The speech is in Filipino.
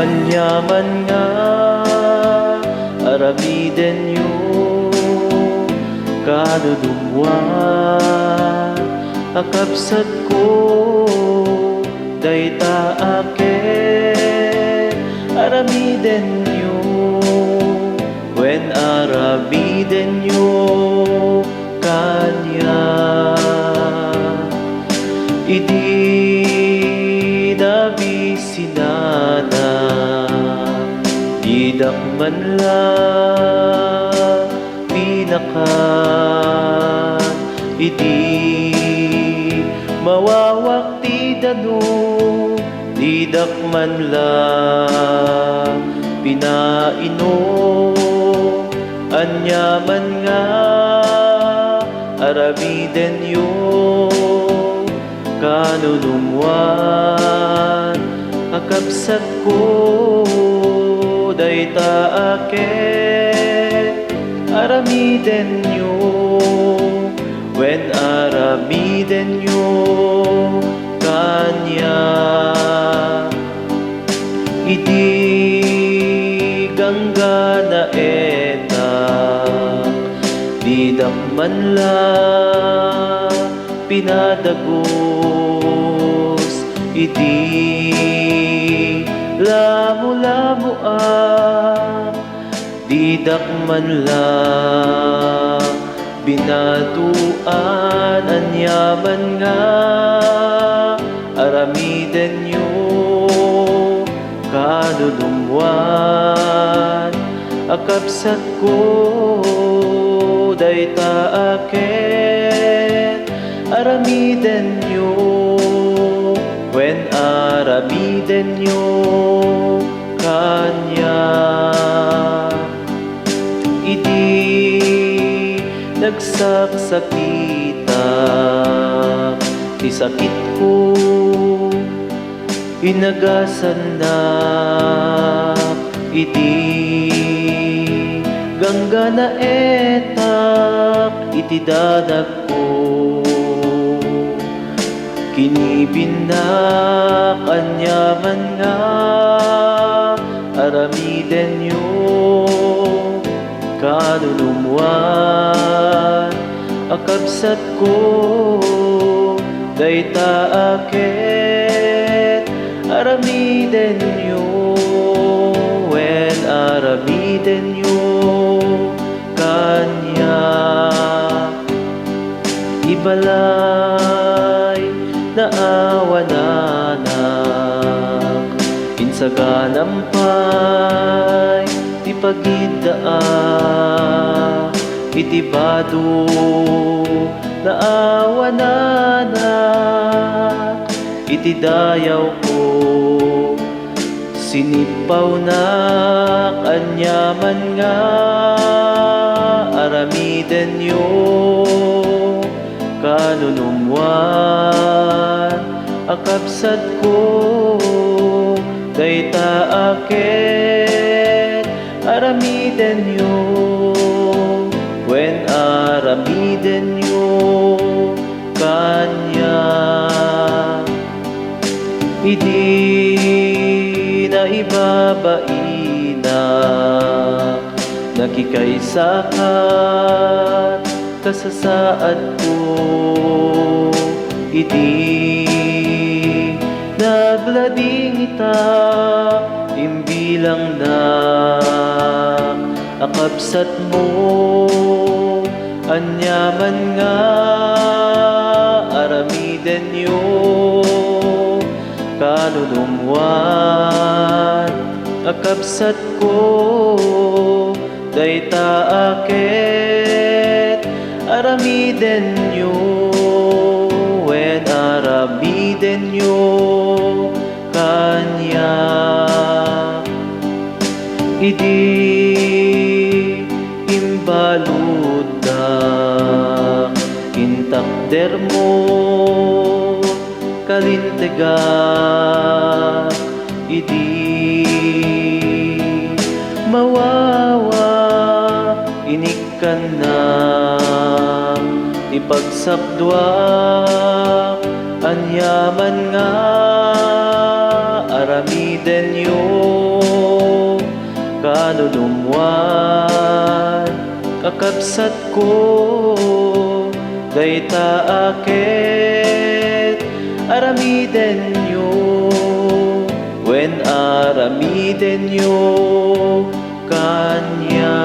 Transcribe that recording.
anyaman nga aramiden yu kadudumwan akabsat ko dayta ake aramiden yu when aramiden yu kanya idi dabi sinana idak man la pinakan idi mawawakti danu didak man la pinainom anyaman nga aramiden yu kanunumwan akabsat ko dayta ake aramiden yu when aramiden yu kanya idi gangga na etak didak man la pinadagos idi lamu-lamu didak man la binatuan anyaman nga aramiden yu kanunumwan akabsat ko dayta aken aramiden yu when aramiden yu kanya idi nagsaksakitak ti sakit ko inagasan na idi gangga na etak iti dadag ko kinibinak anyaman nga aramiden yu kanunumwan akabsat ko dayta aket aramiden yu when aramiden yu kanya ibalay na awananak insaganampay ti pagidaan itibado na awananak iti dayaw ko sinipaw nak anyaman nga aramiden yu kanunumwan akabsat ko dayta aken aramiden yu when aramiden yu kanya idi na ibabainak nakikaisakan kasasaad ko idi naglading ita imbilang na akabsat mo anyaman nga aramiden yu kanunumwan akabsat ko dayta aket aramiden yu when aramiden yu kanya idi imbalud na intakder mo kalintega idi mawawa inikkan na ipagsapdwa anyaman nga aramid aramiden nyo kanunumwan kakabsat ko dayta aket aramiden nyo when aramiden nyo kanya.